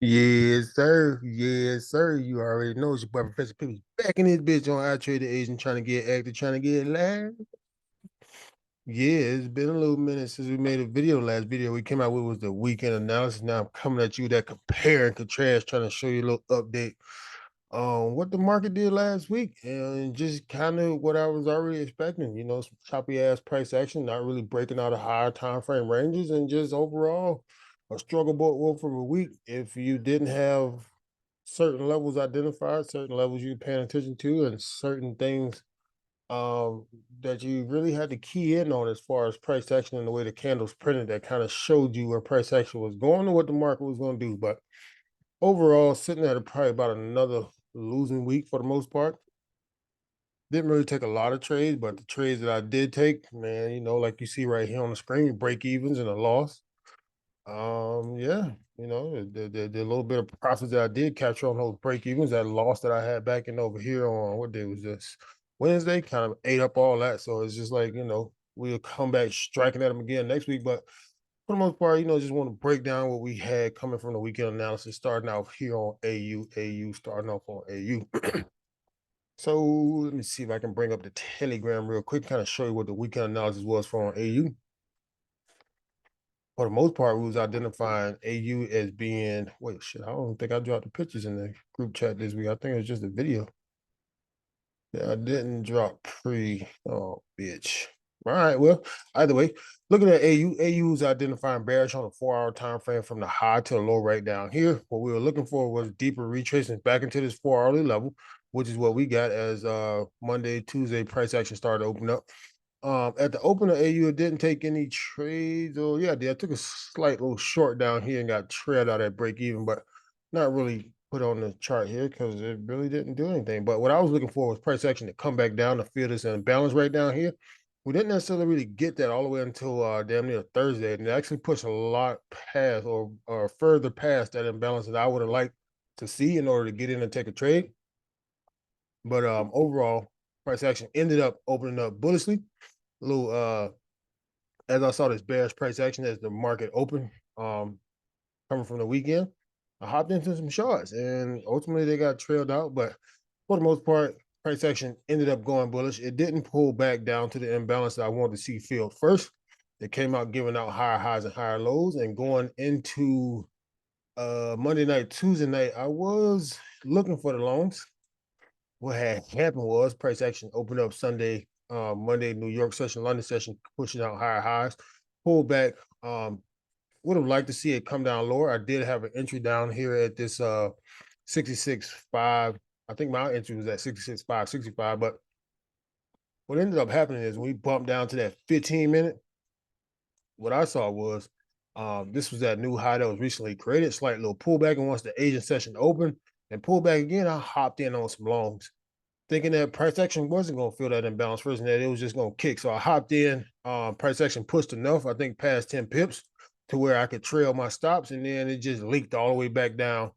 Yes, sir. Yes, sir. You already know it's your boy Professor Pippy's back in this bitch on I Trade the Asian, trying to get active, trying to get live. Yeah, it's been a little minute since we made a video. Last video we came out with was the weekend analysis. Now I'm coming at you that compare and contrast, trying to show you a little update on what the market did last week and just kind of what I was already expecting. Some choppy ass price action, not really breaking out of higher time frame ranges, and just overall a struggle boat wolf of a week. If you didn't have certain levels identified, certain levels you're paying attention to, and certain things um, that you really had to key in on as far as price action and the way the candles printed that kind of showed you where price action was going and what the market was going to do. But overall, sitting at probably about another losing week for the most part. Didn't really take a lot of trades, but the trades that I did take, man, like you see right here on the screen, break evens and a loss. Yeah, the little bit of profits that I did capture on those break evens, that loss that I had back in over here on what day was this? Wednesday, kind of ate up all that. So it's just like, we'll come back striking at them again next week. But for the most part, just want to break down what we had coming from the weekend analysis, starting out here on AU, starting off on AU. So let me see if I can bring up the Telegram real quick, kind of show you what the weekend analysis was for on AU. For the most part, we was identifying AU as being, wait, shit, I don't think I dropped the pictures in the group chat this week. I think it was just a video. Yeah, I didn't drop pre. Oh, bitch. All right, well, either way, looking at AU is identifying bearish on a 4-hour time frame from the high to the low right down here. What we were looking for was deeper retracements back into this 4-hourly level, which is what we got as Monday, Tuesday price action started to open up. At the open of AU, it didn't take any trades. Or yeah, I took a slight little short down here and got trailed out at break even, but not really put on the chart here because it really didn't do anything. But what I was looking for was price action to come back down to feel this imbalance right down here. We didn't necessarily really get that all the way until damn near Thursday, and it actually pushed a lot past or further past that imbalance that I would have liked to see in order to get in and take a trade. But overall, price action ended up opening up bullishly. A little as I saw this bearish price action as the market opened, coming from the weekend, I hopped into some shorts and ultimately they got trailed out. But for the most part, price action ended up going bullish. It didn't pull back down to the imbalance that I wanted to see filled first. It came out giving out higher highs and higher lows, and going into Monday night, Tuesday night, I was looking for the longs. What had happened was price action opened up Sunday, Monday, New York session, London session, pushing out higher highs, pulled back. Would have liked to see it come down lower. I did have an entry down here at this 66.5. I think my entry was at 66.5, 65. But what ended up happening is we bumped down to that 15-minute. What I saw was this was that new high that was recently created, slight little pullback. And once the Asian session opened and pulled back again, I hopped in on some longs, thinking that price action wasn't going to feel that imbalance first and that it was just going to kick. So I hopped in. Price action pushed enough, I think past 10 pips to where I could trail my stops, and then it just leaked all the way back down,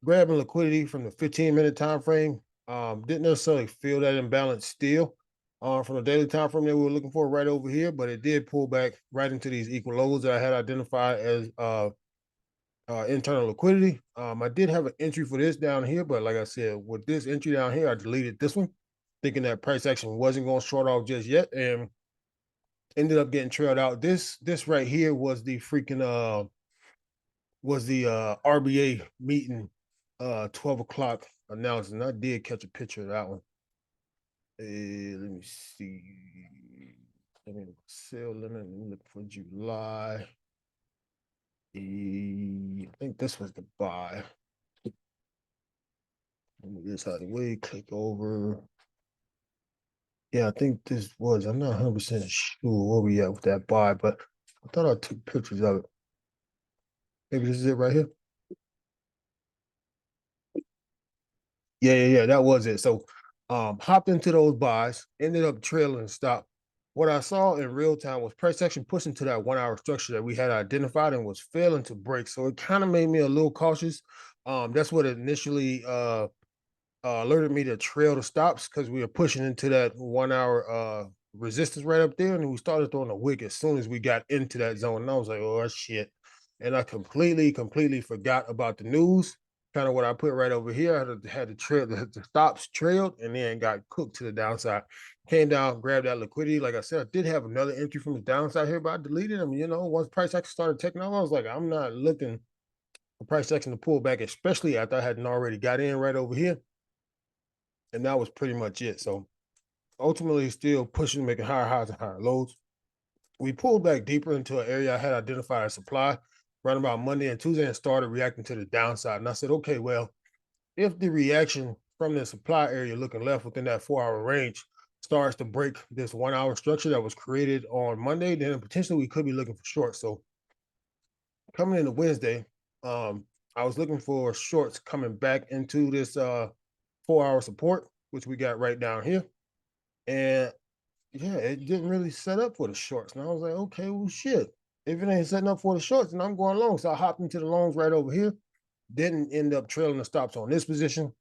grabbing liquidity from the 15-minute time frame. Didn't necessarily feel that imbalance still from the daily time frame that we were looking for right over here, but it did pull back right into these equal lows that I had identified as internal liquidity. I did have an entry for this down here, but like I said, with this entry down here, I deleted this one, thinking that price action wasn't going to short off just yet, and ended up getting trailed out. This right here was the freaking RBA meeting 12 o'clock announcement. I did catch a picture of that one. Let me see. Let me sell limit. Let me look for July. I think this was the buy. Let me get out of the way, click over. Yeah, I think this was, I'm not 100% sure where we at with that buy, but I thought I took pictures of it. Maybe this is it right here. Yeah, that was it. So hopped into those buys, ended up trailing stop. What I saw in real time was price action pushing to that 1-hour structure that we had identified and was failing to break. So it kind of made me a little cautious. That's what initially alerted me to trail the stops because we were pushing into that 1-hour resistance right up there, and we started throwing a wick as soon as we got into that zone. And I was like, oh shit. and I completely forgot about the news. Kind of what I put right over here. I had the trail, the stops trailed, and then got cooked to the downside. Came down, grabbed that liquidity. Like I said, I did have another entry from the downside here, but I deleted them. Once price action started taking off, I was like, I'm not looking for price action to pull back, especially after I hadn't already got in right over here. And that was pretty much it. So ultimately, still pushing, making higher highs and higher lows. We pulled back deeper into an area I had identified as supply right about Monday and Tuesday and started reacting to the downside. And I said, okay, well, if the reaction from the supply area looking left within that 4 hour range starts to break this 1 hour structure that was created on Monday, then potentially we could be looking for shorts. So coming into Wednesday, I was looking for shorts coming back into this 4 hour support, which we got right down here. And yeah, it didn't really set up for the shorts. And I was like, okay, well, shit. If it ain't setting up for the shorts, then I'm going long. So I hopped into the longs right over here. Didn't end up trailing the stops on this position.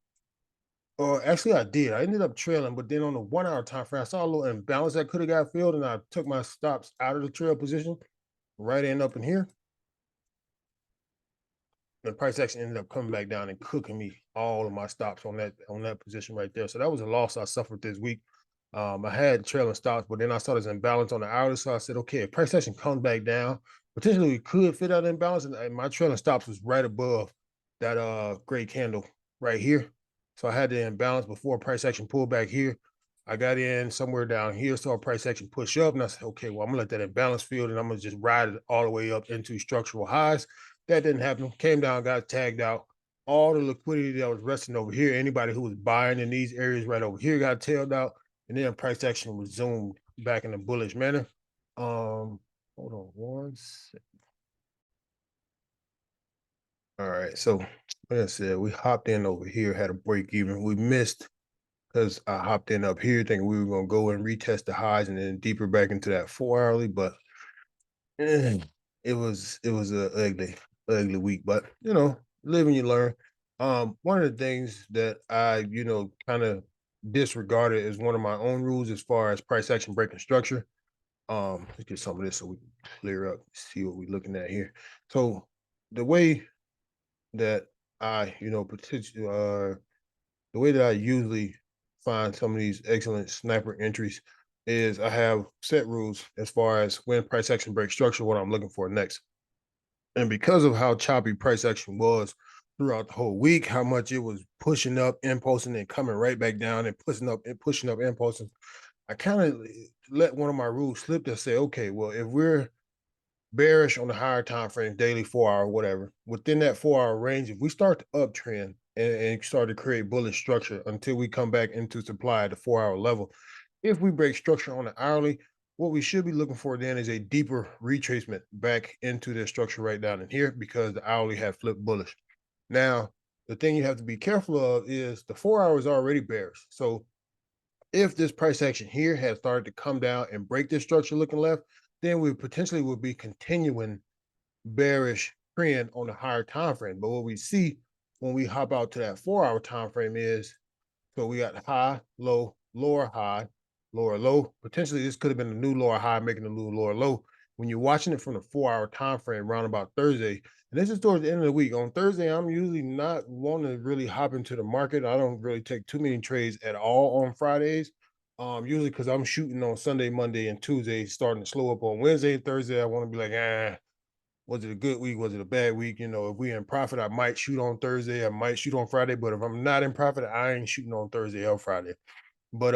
Or actually, I did. I ended up trailing, but then on the 1 hour time frame, I saw a little imbalance that could have got filled, and I took my stops out of the trail position, right end up in here. The price action ended up coming back down and cooking me all of my stops on that position right there. So that was a loss I suffered this week. I had trailing stops, but then I saw this imbalance on the hourly. So I said, okay, if price action comes back down, potentially we could fit out imbalance. And my trailing stops was right above that gray candle right here. So I had the imbalance before price action pulled back here. I got in somewhere down here, saw price action push up, and I said, okay, well, I'm gonna let that imbalance field and I'm gonna just ride it all the way up into structural highs. That didn't happen. Came down, got tagged out. All the liquidity that was resting over here, anybody who was buying in these areas right over here got tailed out, and then price action resumed back in a bullish manner. Hold on one sec. All right, so like I said, we hopped in over here, had a break even. We missed because I hopped in up here thinking we were gonna go and retest the highs and then deeper back into that 4 hourly, but eh, it was a ugly week. But live and you learn. One of the things that I kind of disregarded as one of my own rules as far as price action breaking structure. Let's get some of this so we can clear up, see what we're looking at here. So the way that I, potentially the way that I usually find some of these excellent sniper entries is I have set rules as far as when price action breaks structure, what I'm looking for next. And because of how choppy price action was throughout the whole week, how much it was pushing up, impulsing, and coming right back down and pushing up, impulsing, I kind of let one of my rules slip to say, okay, well, if we're bearish on the higher time frame, daily, 4 hour, whatever, within that 4 hour range, if we start to uptrend and start to create bullish structure until we come back into supply at the 4 hour level, if we break structure on the hourly, what we should be looking for then is a deeper retracement back into the structure right down in here because the hourly had flipped bullish. Now, the thing you have to be careful of is the 4 hour is already bearish. So if this price action here has started to come down and break this structure looking left, then we potentially will be continuing bearish trend on the higher time frame. But what we see when we hop out to that 4 hour time frame is so we got high, low, lower high, lower low. Potentially, this could have been a new lower high, making a new lower low. When you're watching it from the 4 hour time frame, around about Thursday, and this is towards the end of the week. On Thursday, I'm usually not wanting to really hop into the market. I don't really take too many trades at all on Fridays. Usually because I'm shooting on Sunday, Monday, and Tuesday, starting to slow up on Wednesday and Thursday. I want to be like, was it a good week? Was it a bad week? If we in profit, I might shoot on Thursday. I might shoot on Friday. But if I'm not in profit, I ain't shooting on Thursday or Friday. But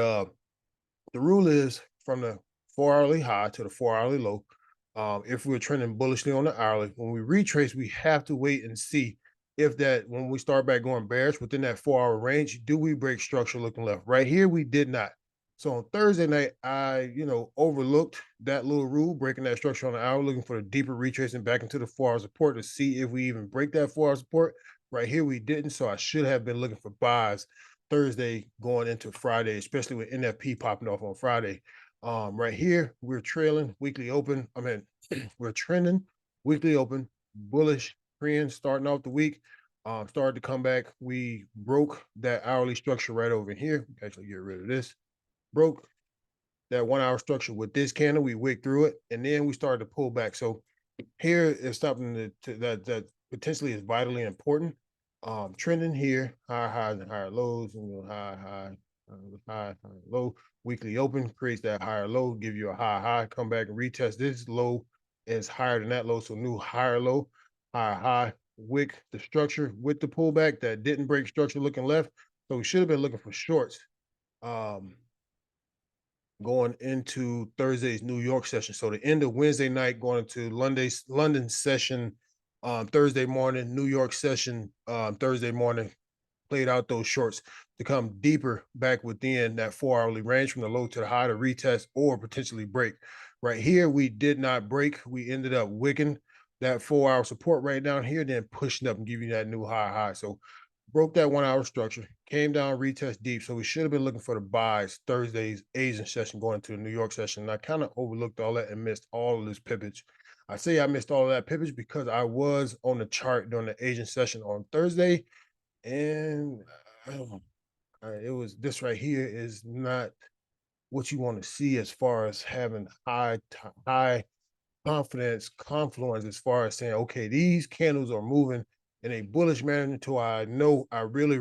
the rule is from the 4 hourly high to the 4 hourly low. If we're trending bullishly on the hourly, when we retrace, we have to wait and see if that when we start back going bearish within that 4 hour range, do we break structure looking left? Right here, we did not. So on Thursday night, I overlooked that little rule, breaking that structure on the hour, looking for the deeper retracing back into the 4 hour support to see if we even break that 4 hour support. Right here, we didn't. So I should have been looking for buys Thursday going into Friday, especially with NFP popping off on Friday. Right here, we're trailing weekly open. We're trending weekly open, bullish trend starting off the week. Started to come back. We broke that hourly structure right over here. Actually, get rid of this. Broke that 1 hour structure with this candle. We wicked through it, and then we started to pull back. So Here is something that potentially is vitally important. Trending here, higher highs and higher lows, and high, low. Weekly open creates that higher low, give you a high, come back and retest. This low is higher than that low, so new higher low, higher high. Wick the structure with the pullback that didn't break structure looking left. So we should have been looking for shorts. Um, Going into Thursday's New York session. So the end of Wednesday night, going into London session Thursday morning, New York session Thursday morning, played out those shorts to come deeper back within that 4 hourly range from the low to the high to retest or potentially break. Right here, we did not break. We ended up wicking that 4 hour support right down here, then pushing up and giving you that new high. So broke that 1 hour structure, came down, retest deep. So we should have been looking for the buys Thursday's Asian session going to the New York session. And I kind of overlooked all that and missed all of this pippage. I say I missed all of that pippage because I was on the chart during the Asian session on Thursday. And it was this right here is not what you want to see as far as having high confidence confluence as far as saying, okay, these candles are moving in a bullish manner until I know I really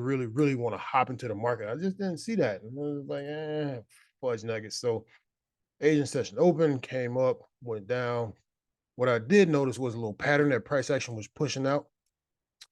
want to hop into the market. I just didn't see that. And I was like, fudge nuggets. So Asian session open, came up, went down. What I did notice was a little pattern that price action was pushing out.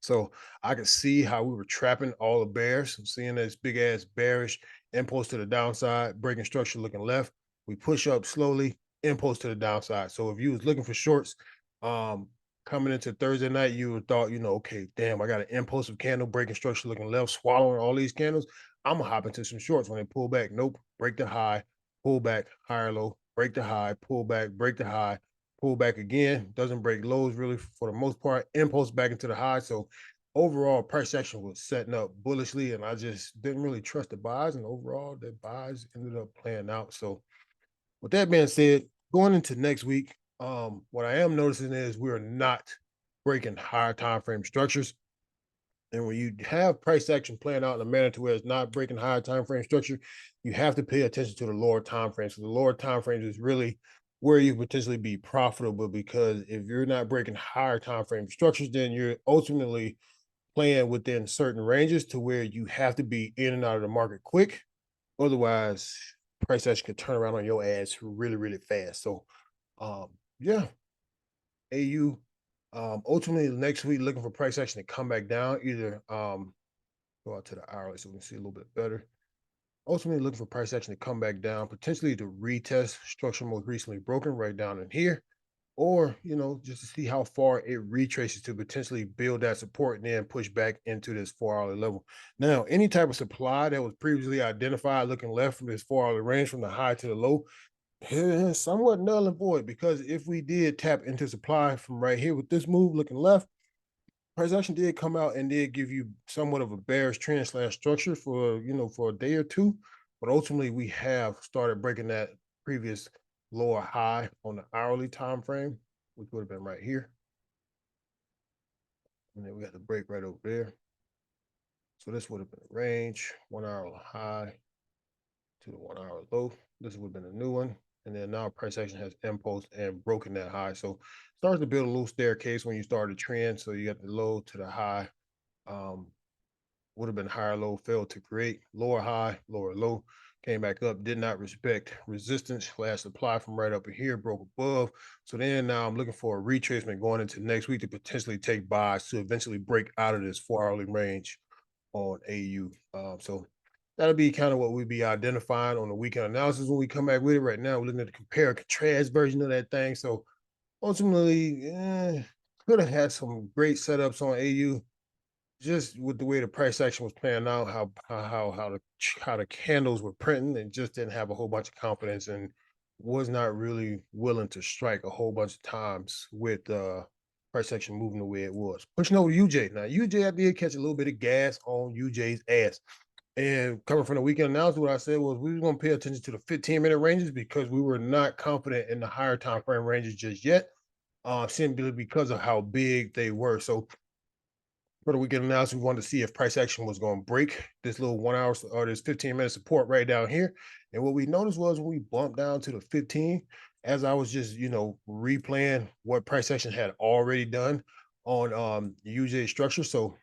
So I could see how we were trapping all the bears, seeing this big ass bearish impulse to the downside, breaking structure looking left. We push up slowly, impulse to the downside. So if you was looking for shorts, um, coming into Thursday night, you would thought, okay, damn, I got an impulsive candle breaking structure looking left, swallowing all these candles. I'm gonna hop into some shorts when they pull back. Nope, break the high, pull back, higher low, break the high, pull back, break the high, pull back again, doesn't break lows really for the most part, impulse back into the high. So overall, price action was setting up bullishly, and I just didn't really trust the buys. And overall, the buys ended up playing out. So, with that being said, going into next week, what I am noticing is we're not breaking higher time frame structures. And when you have price action playing out in a manner to where it's not breaking higher time frame structure, you have to pay attention to the lower time frames. So the lower time frames is really where you potentially be profitable because if you're not breaking higher time frame structures, then you're ultimately playing within certain ranges to where you have to be in and out of the market quick. Otherwise, price action could turn around on your ass really fast. So, yeah, AU. Ultimately, next week, looking for price action to come back down, either go out to the hourly so we can see a little bit better. Ultimately, looking for price action to come back down, potentially to retest structure most recently broken right down in here, or just to see how far it retraces to potentially build that support and then push back into this 4 hourly level. Now, any type of supply that was previously identified looking left from this 4 hourly range from the high to the low is somewhat null and void because if we did tap into supply from right here with this move looking left, price action did come out and did give you somewhat of a bearish trend slash structure for a day or two, but ultimately we have started breaking that previous lower high on the hourly time frame, which would have been right here, and then we got the break right over there. So this would have been a range 1 hour high to the 1 hour low. This would have been a new one, and then now price action has impulsed and broken that high. So starts to build a little staircase when you start a trend. So you got the low to the high. Um, would have been higher low, failed to create lower high, lower low, came back up, did not respect resistance slash supply from right up here, broke above. So then now I'm looking for a retracement going into next week to potentially take buys to eventually break out of this 4 hourly range on AU. So that'll be kind of what we'd be identifying on the weekend analysis when we come back with it. Right now, we're looking at the compare and contrast version of that thing. So ultimately, could have had some great setups on AU just with the way the price action was playing out, how the candles were printing, and just didn't have a whole bunch of confidence and was not really willing to strike a whole bunch of times with price action moving the way it was. Pushing over to UJ. Now UJ, I did catch a little bit of gas on UJ's ass. And coming from the weekend announcement, what I said was we were going to pay attention to the 15-minute ranges because we were not confident in the higher time frame ranges just yet, simply because of how big they were. So for the weekend analysis, we wanted to see if price action was going to break this little 1 hour or this 15-minute support right down here. And what we noticed was when we bumped down to the 15, as I was just, replaying what price action had already done on UJ structure. So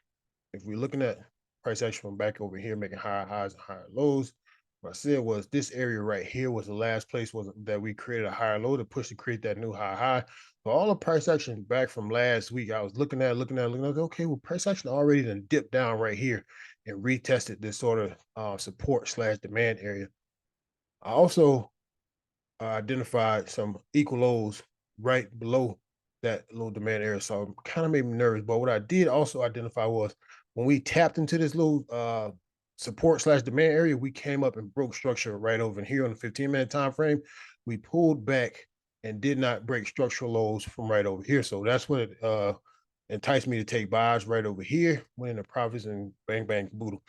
if we're looking at price action from back over here, making higher highs and higher lows, what I said was this area right here was the last place was that we created a higher low to push to create that new high. So all the price action back from last week, I was looking at, okay, well, price action already done dipped down right here and retested this sort of support slash demand area. I also identified some equal lows right below that little demand area. So it kind of made me nervous. But what I did also identify was when we tapped into this little support slash demand area, we came up and broke structure right over here on the 15-minute time frame. We pulled back and did not break structural lows from right over here. So that's what it enticed me to take buys right over here, went into profits and bang bang boodle.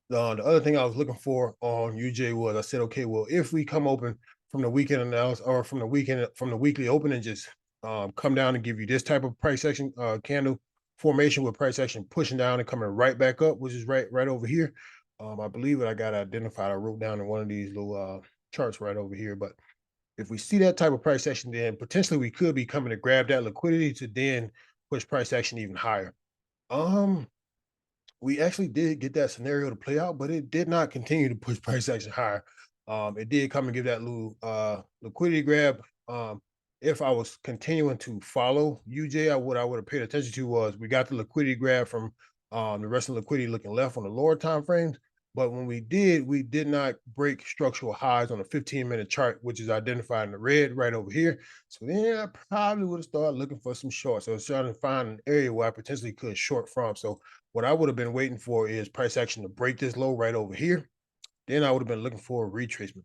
The other thing I was looking for on UJ was I said, okay, well, if we come open from the weekend analysis or from the weekly open and just come down and give you this type of price action candle formation with price action pushing down and coming right back up, which is right over here. I believe that I got identified. I wrote down in one of these little charts right over here. But if we see that type of price action, then potentially we could be coming to grab that liquidity to then push price action even higher. Um, we actually did get that scenario to play out, but it did not continue to push price action higher. It did come and give that little liquidity grab. If I was continuing to follow UJ, what I would have paid attention to was we got the liquidity grab from the rest of the liquidity looking left on the lower time frames. But when we did not break structural highs on a 15-minute chart, which is identified in the red right over here. So then I probably would have started looking for some shorts. So I was trying to find an area where I potentially could short from. So what I would have been waiting for is price action to break this low right over here. Then I would have been looking for a retracement.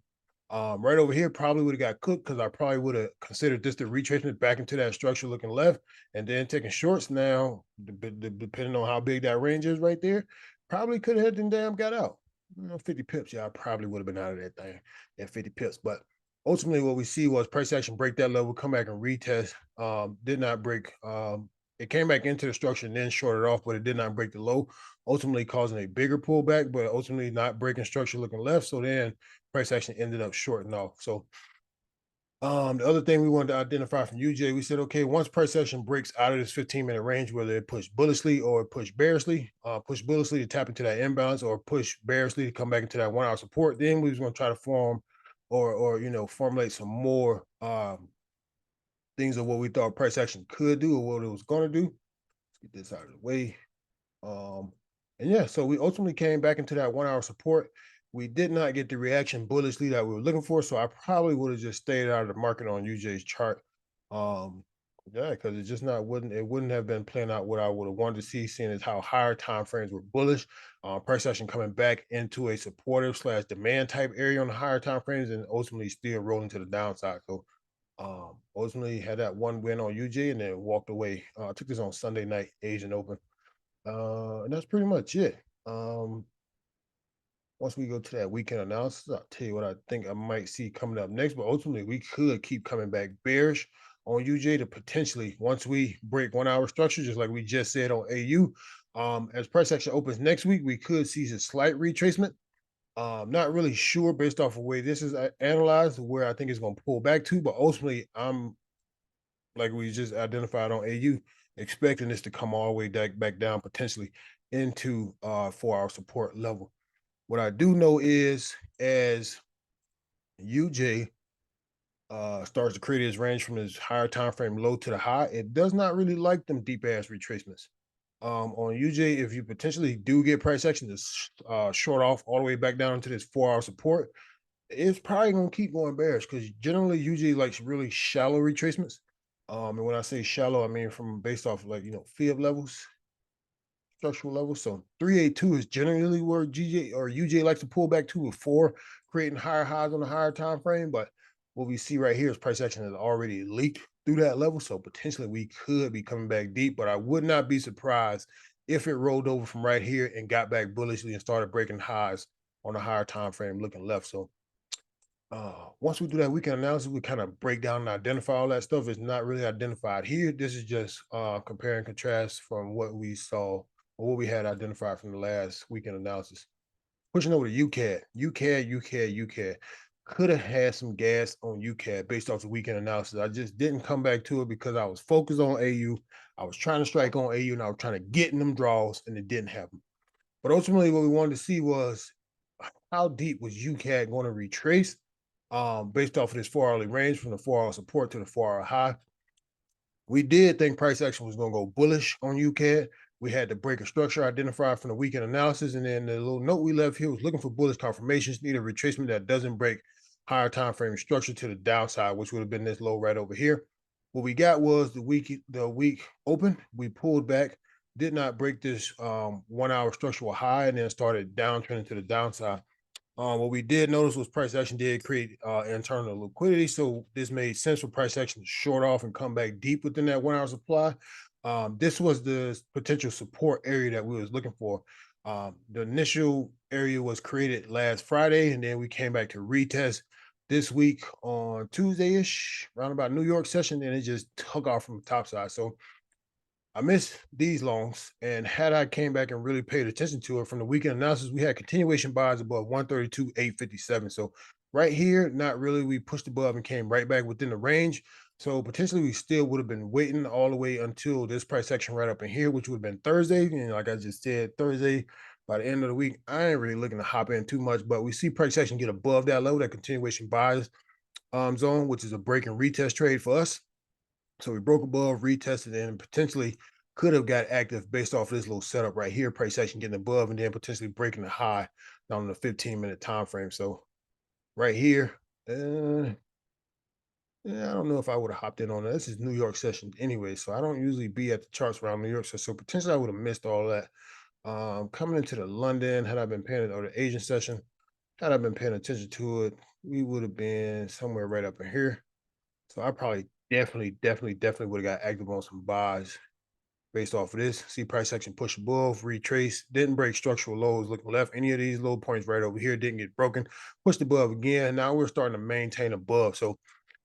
Right over here probably would have got cooked because I probably would have considered this the retracement back into that structure looking left and then taking shorts now, depending on how big that range is right there, probably could have and damn got out. 50 pips. Yeah, I probably would have been out of that thing at 50 pips. But ultimately, what we see was price action break that level, come back and retest. Did not break. It came back into the structure and then shorted off, but it did not break the low, ultimately causing a bigger pullback, but ultimately not breaking structure looking left. So then price action ended up shorting off. So the other thing we wanted to identify from UJ, we said, okay, once price action breaks out of this 15-minute range, whether it push bullishly or push bearishly, push bullishly to tap into that imbalance or push bearishly to come back into that 1 hour support, then we was going to try to form or formulate some more things of what we thought price action could do or what it was going to do. Let's get this out of the way. And yeah, so we ultimately came back into that 1 hour support. We did not get the reaction bullishly that we were looking for. So I probably would have just stayed out of the market on UJ's chart. Um, yeah, because it just not wouldn't have been playing out what I would have wanted to see, seeing as how higher time frames were bullish. Price action coming back into a supportive slash demand type area on the higher time frames and ultimately still rolling to the downside. So ultimately had that one win on UJ and then walked away. Took this on Sunday night, Asian Open. And that's pretty much it. Once we go to that weekend analysis, I'll tell you what I think I might see coming up next. But ultimately, we could keep coming back bearish on UJ to potentially once we break 1 hour structure, just like we just said on AU. As price action opens next week, we could see a slight retracement. Not really sure based off of where this is analyzed, where I think it's going to pull back to. But ultimately, I'm like we just identified on AU, expecting this to come all the way back down potentially into 4 hour support level. What I do know is as UJ starts to create his range from his higher time frame low to the high, it does not really like them deep ass retracements. On UJ, if you potentially do get price action to short off all the way back down into this 4 hour support, it's probably gonna keep going bearish because generally UJ likes really shallow retracements. And when I say shallow, I mean from based off like fib levels, structural levels. So 382 is generally where GJ or UJ likes to pull back to before creating higher highs on a higher time frame. But what we see right here is price action has already leaked through that level. So potentially we could be coming back deep, but I would not be surprised if it rolled over from right here and got back bullishly and started breaking highs on a higher time frame looking left. So once we do that weekend analysis, we kind of break down and identify all that stuff. It's not really identified here. This is just compare and contrast from what we saw or what we had identified from the last weekend analysis. Pushing over to UCAD, UCAD, UCAD, UCAD. could have had some gas on UCAD based off the weekend analysis. I just didn't come back to it because I was focused on AU. I was trying to strike on AU and I was trying to get in them draws and it didn't happen. But ultimately, what we wanted to see was how deep was UCAD going to retrace based off of this 4 hourly range from the 4 hour support to the 4 hour high. We did think price action was going to go bullish on UCAD. We had the breaker structure identified from the weekend analysis. And then the little note we left here was looking for bullish confirmations, need a retracement that doesn't break higher time frame structure to the downside, which would have been this low right over here. What we got was the week open. We pulled back, did not break this 1 hour structural high, and then started downtrending to the downside. What we did notice was price action did create internal liquidity. So this made sense for price action to short off and come back deep within that 1 hour supply. This was the potential support area that we was looking for. The initial area was created last Friday, and then we came back to retest this week on Tuesday-ish, around about New York session, and it just took off from the top side. So I missed these longs, and had I came back and really paid attention to it from the weekend analysis, we had continuation buys above 132,857. So right here, not really. We pushed above and came right back within the range. So potentially, we still would have been waiting all the way until this price action right up in here, which would have been Thursday. And like I just said, Thursday by the end of the week, I ain't really looking to hop in too much, but we see price action get above that level, that continuation buys zone, which is a break and retest trade for us. So we broke above, retested, and potentially could have got active based off of this little setup right here. Price action getting above and then potentially breaking the high down in the 15-minute time frame. So right here, yeah, I don't know if I would have hopped in on that. This is New York session anyway, so I don't usually be at the charts around New York. So potentially I would have missed all that. Coming into the London, had I been paying or the Asian session, had I been paying attention to it, we would have been somewhere right up in here. So I probably definitely would have got active on some buys based off of this. See price action push above, retrace, didn't break structural lows. Looking left, any of these low points right over here didn't get broken. Pushed above again. Now we're starting to maintain above. So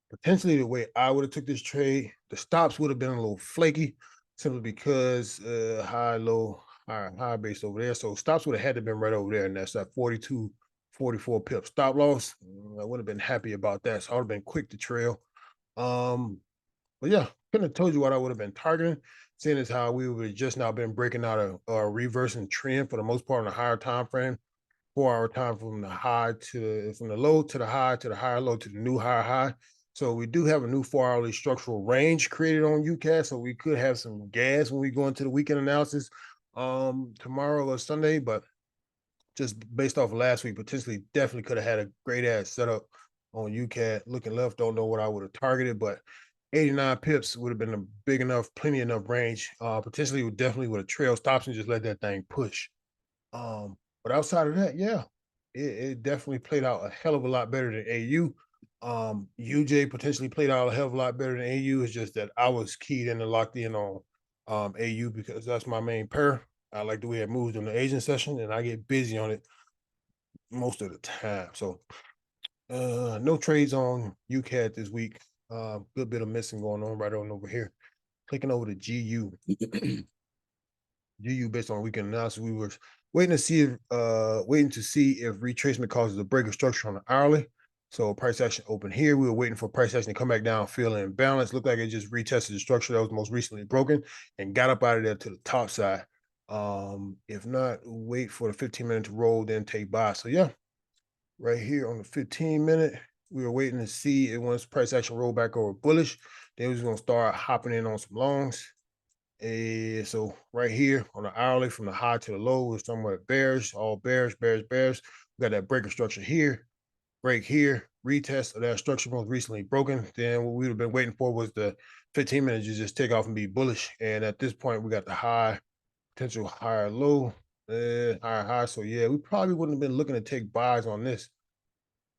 potentially the way I would have took this trade, the stops would have been a little flaky simply because high, low, high base over there. So stops would have had to been right over there. And that's that 42, 44 pip stop loss. I would have been happy about that. So I would have been quick to trail. But yeah, couldn't have told you what I would have been targeting, seeing as how we would have just now been breaking out a reversing trend for the most part on a higher time frame, 4 hour time from the high to from the low to the high to the higher low to the new higher high. So we do have a new 4 hourly structural range created on UCAS. So we could have some gas when we go into the weekend analysis tomorrow or Sunday, but just based off of last week, potentially definitely could have had a great ass setup on UCAT. Looking left, don't know what I would have targeted, but 89 pips would have been a big enough, plenty enough range. Potentially would definitely would have trailed stops and just let that thing push. But outside of that, yeah, it definitely played out a hell of a lot better than AU. UJ potentially played out a hell of a lot better than AU. It's just that I was keyed in and locked in on AU because that's my main pair. I like the way it moves in the Asian session, and I get busy on it most of the time. So no trades on UCAT this week. Good bit of missing going on right on over here. Clicking over to GU. GU based on weekend analysis. We were waiting to see if retracement causes a break of structure on the hourly. So price action open here. We were waiting for price action to come back down, feel in balance. Looked like it just retested the structure that was most recently broken and got up out of there to the top side. If not, wait for the 15-minute to roll, then take buy. So yeah, right here on the 15-minute, we were waiting to see it once price action rolled back over bullish. Then we was gonna start hopping in on some longs. So right here on the hourly from the high to the low is somewhere bearish, all bearish. We got that breaker structure here, break here, retest of that structure most recently broken. Then what we would have been waiting for was the 15 minutes to just take off and be bullish. And at this point, we got the high, potential higher low, higher high. So yeah, we probably wouldn't have been looking to take buys on this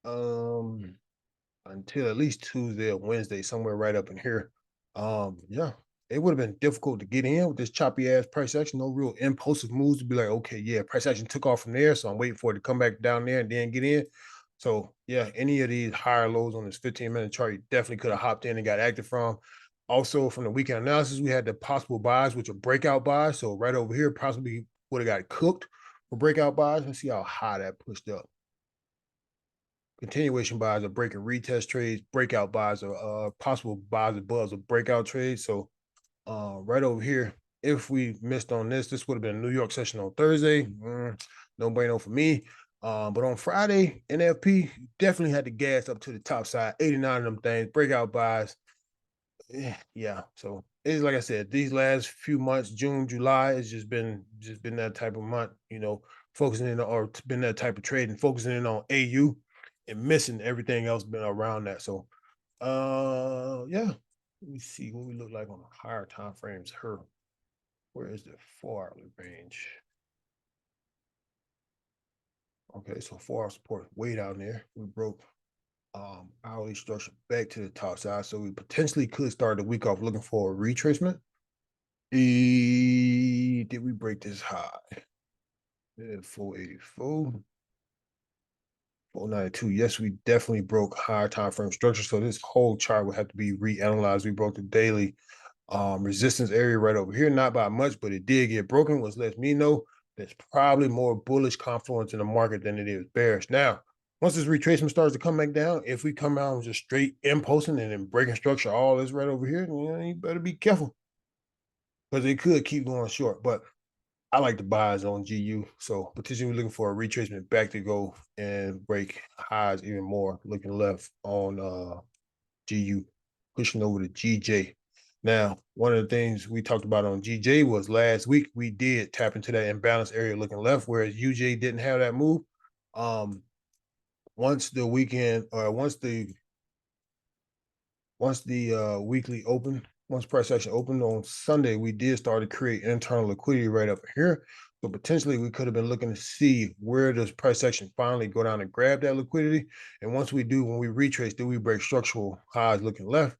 until at least Tuesday or Wednesday, somewhere right up in here. Yeah, it would have been difficult to get in with this choppy ass price action. No real impulsive moves to be like, okay, yeah, price action took off from there, so I'm waiting for it to come back down there and then get in. So yeah, any of these higher lows on this 15-minute chart, you definitely could have hopped in and got active from. Also, from the weekend analysis, we had the possible buys, which are breakout buys. So right over here, possibly would have got cooked for breakout buys. Let's see how high that pushed up. continuation buys or break and retest trades, breakout buys or possible buys above or breakout trades. So right over here, if we missed on this, this would have been a New York session on Thursday. No bueno for me. But on Friday, NFP definitely had the gas up to the top side, 89 of them things, breakout buys. Yeah. So it's like I said, these last few months, June, July, it's just been that type of month, focusing in or been that type of trade and focusing in on AU and missing everything else been around that. So yeah. Let me see what we look like on the higher time frames. Where is the 4 hourly range? Okay, so 4 hour support way down there. We broke hourly structure back to the top side. So we potentially could start the week off looking for a retracement. Did we break this high? Yeah, 484, 492. Yes, we definitely broke higher time frame structure. So this whole chart would have to be reanalyzed. We broke the daily resistance area right over here, not by much, but it did get broken, which lets me know there's probably more bullish confluence in the market than it is bearish. Now, once this retracement starts to come back down, if we come out and just straight impulsing and then breaking structure, all this right over here, you better be careful because it could keep going short. But I like the buys on GU. So potentially we're looking for a retracement back to go and break highs even more. Looking left on GU, pushing over to GJ. Now, one of the things we talked about on GJ was last week we did tap into that imbalance area looking left, whereas UJ didn't have that move. Once the weekend or once the weekly open, once price action opened on Sunday, we did start to create internal liquidity right up here. So potentially we could have been looking to see where does price action finally go down and grab that liquidity. And once we do, when we retrace, do we break structural highs looking left?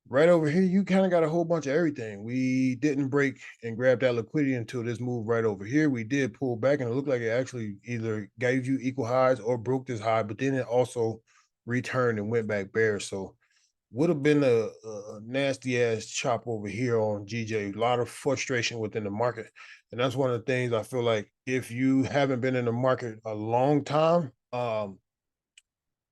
Right over here, you kind of got a whole bunch of everything. We didn't break and grab that liquidity until this move right over here. We did pull back and it looked like it actually either gave you equal highs or broke this high, but then it also returned and went back bearish. So would have been a nasty ass chop over here on GJ. A lot of frustration within the market. And that's one of the things I feel like if you haven't been in the market a long time,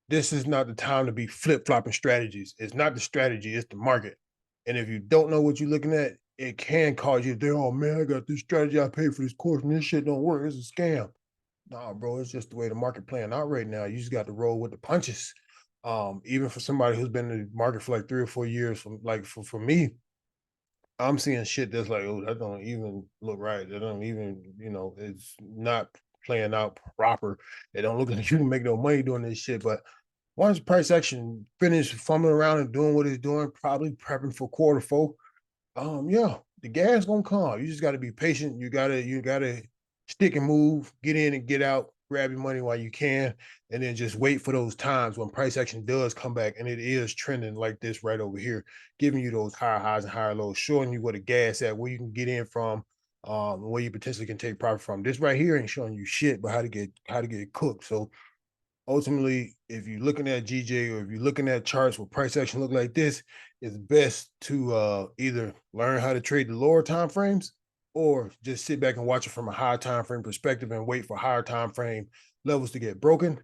this is not the time to be flip-flopping strategies. It's not the strategy, it's the market. And if you don't know what you're looking at, it can cause you to think, oh man, I got this strategy, I paid for this course, and this shit don't work. It's a scam. Nah, bro, it's just the way the market playing out right now. You just got to roll with the punches. Even for somebody who's been in the market for like 3 or 4 years, for me, I'm seeing shit that's like, oh, that don't even look right. That don't even, it's not playing out proper. It don't look like you can make no money doing this shit. But once price action finished fumbling around and doing what it's doing, probably prepping for quarter four, yeah, the gas gonna come. You just gotta be patient. You gotta stick and move, get in and get out, grab your money while you can, and then just wait for those times when price action does come back and it is trending like this right over here, giving you those higher highs and higher lows, showing you where the gas at, where you can get in from, where you potentially can take profit from. This right here ain't showing you shit, but how to get cooked. So ultimately, if you're looking at GJ or if you're looking at charts with price action look like this, it's best to either learn how to trade the lower time frames or just sit back and watch it from a higher time frame perspective and wait for higher time frame levels to get broken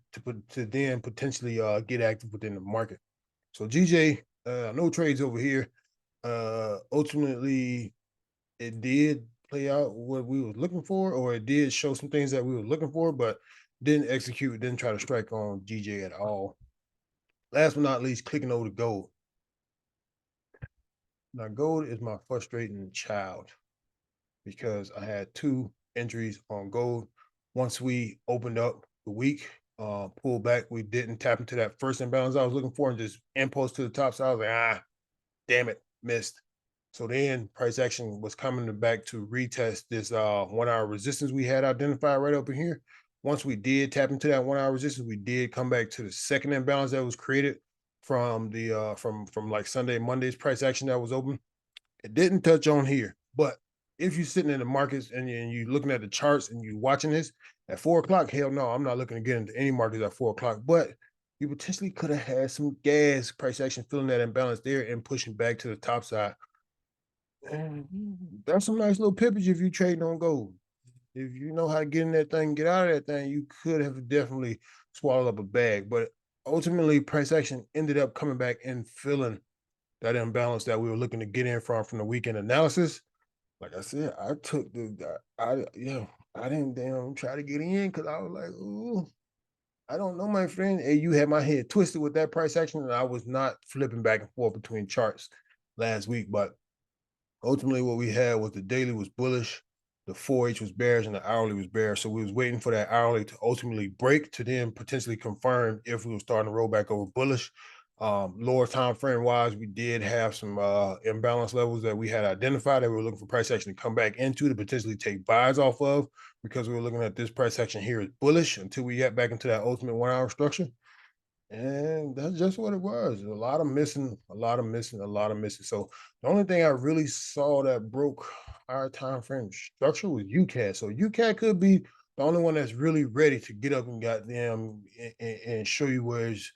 to then potentially get active within the market. So GJ, no trades over here. Ultimately, it did play out what we was looking for, or it did show some things that we were looking for, but didn't execute, didn't try to strike on GJ at all. Last but not least, clicking over to gold. Now, gold is my frustrating child because I had two entries on gold. Once we opened up the week, pulled back, we didn't tap into that first imbalance I was looking for and just impulse to the top. So I was like, damn it, missed. So then price action was coming back to retest this 1 hour resistance we had identified right up in here. Once we did tap into that 1 hour resistance, we did come back to the second imbalance that was created from the from like Sunday, Monday's price action that was open. It didn't touch on here, but if you're sitting in the markets and you're looking at the charts and you're watching this at 4 o'clock, hell no, I'm not looking to get into any markets at 4 o'clock. But you potentially could have had some gas price action filling that imbalance there and pushing back to the top side. And that's some nice little pippage if you trading on gold. If you know how to get in that thing, get out of that thing, you could have definitely swallowed up a bag. But ultimately price action ended up coming back and filling that imbalance that we were looking to get in from the weekend analysis. Like I said, I took I didn't damn try to get in because I was like, ooh, I don't know, my friend. Hey, you had my head twisted with that price action, and I was not flipping back and forth between charts last week. But ultimately, what we had was the daily was bullish, the 4H was bearish, and the hourly was bearish. So we was waiting for that hourly to ultimately break to then potentially confirm if we were starting to roll back over bullish. Lower time frame wise, we did have some imbalance levels that we had identified that we were looking for price action to come back into to potentially take buys off of, because we were looking at this price action here as bullish until we get back into that ultimate 1 hour structure. And that's just what it was. A lot of missing, a lot of missing, a lot of missing. So the only thing I really saw that broke our time frame structure was UCAD. So UCAD could be the only one that's really ready to get up and goddamn and show you where it's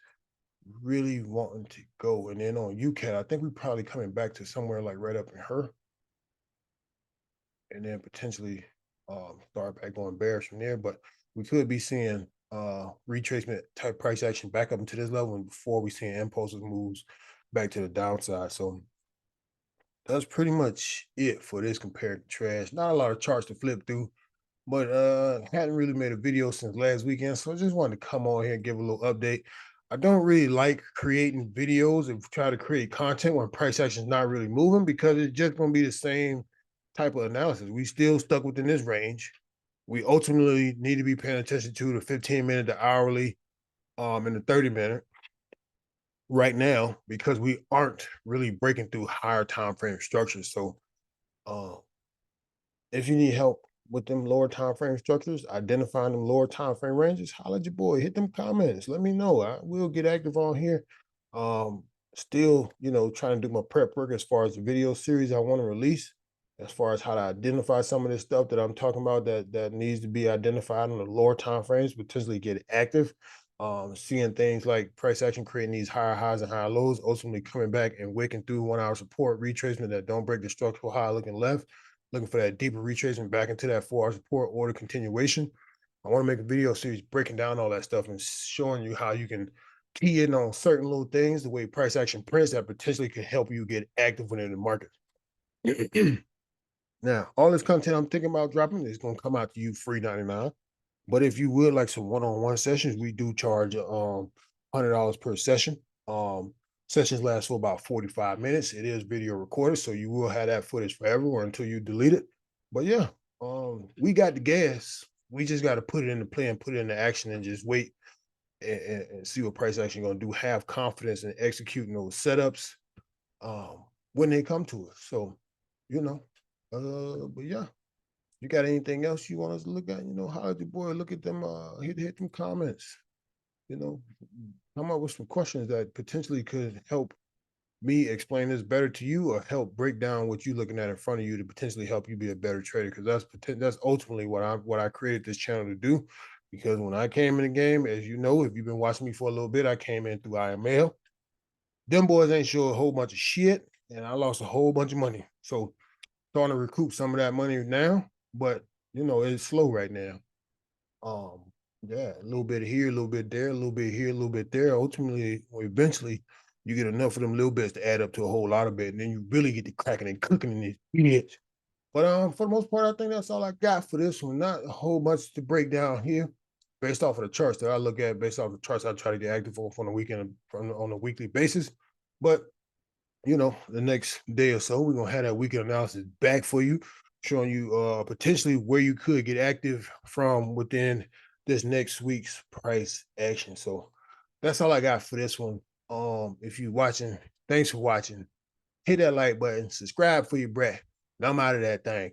really wanting to go. And then on UCAD, I think we're probably coming back to somewhere like right up in her, and then potentially start back going bearish from there. But we could be seeing retracement type price action back up into this level, and before we see impulsive moves back to the downside. So that's pretty much it for this compared to trash. Not a lot of charts to flip through, but hadn't really made a video since last weekend. So I just wanted to come on here and give a little update. I don't really like creating videos and try to create content when price action is not really moving, because it's just going to be the same type of analysis. We still stuck within this range. We ultimately need to be paying attention to the 15-minute, the hourly, and the 30-minute right now, because we aren't really breaking through higher time frame structures. So uh, if you need help with them lower time frame structures, identifying them lower time frame ranges, holla at your boy, hit them comments, let me know. I will get active on here. Um, Still, trying to do my prep work as far as the video series I want to release, as far as how to identify some of this stuff that I'm talking about that needs to be identified on the lower time frames, potentially get active. Seeing things like price action creating these higher highs and higher lows, ultimately coming back and waking through 1 hour support retracement that don't break the structural high looking left, looking for that deeper retracement back into that 4 hour support order continuation. I want to make a video series breaking down all that stuff and showing you how you can key in on certain little things, the way price action prints that potentially could help you get active within the market. Now, all this content I'm thinking about dropping is going to come out to you free 99. But if you would like some one-on-one sessions, we do charge $100 per session. Sessions last for about 45 minutes. It is video recorded, so you will have that footage forever or until you delete it. But yeah, we got the gas. We just got to put it into play and put it into action and just wait and see what price action going to do. Have confidence in executing those setups when they come to us. So, but yeah. You got anything else you want us to look at? Holler at your boy, look at them, hit them comments, you know, come up with some questions that potentially could help me explain this better to you, or help break down what you're looking at in front of you to potentially help you be a better trader. Because that's ultimately what I created this channel to do. Because when I came in the game, as you know, if you've been watching me for a little bit, I came in through IML. Them boys ain't sure a whole bunch of shit, and I lost a whole bunch of money. So starting to recoup some of that money now, but it's slow right now. Um, yeah, a little bit here, a little bit there, a little bit here, a little bit there. Ultimately, or eventually, you get enough of them little bits to add up to a whole lot of it, and then you really get to cracking and cooking in this bitch. But for the most part, I think that's all I got for this one. Not a whole bunch to break down here, based off of the charts that I look at, based off the charts I try to get active on the weekend, on a weekly basis. But the next day or so, we're gonna have that weekend analysis back for you, showing you potentially where you could get active from within this next week's price action. So that's all I got for this one. If you're watching, thanks for watching. Hit that like button, subscribe for your breath. And I'm out of that thing.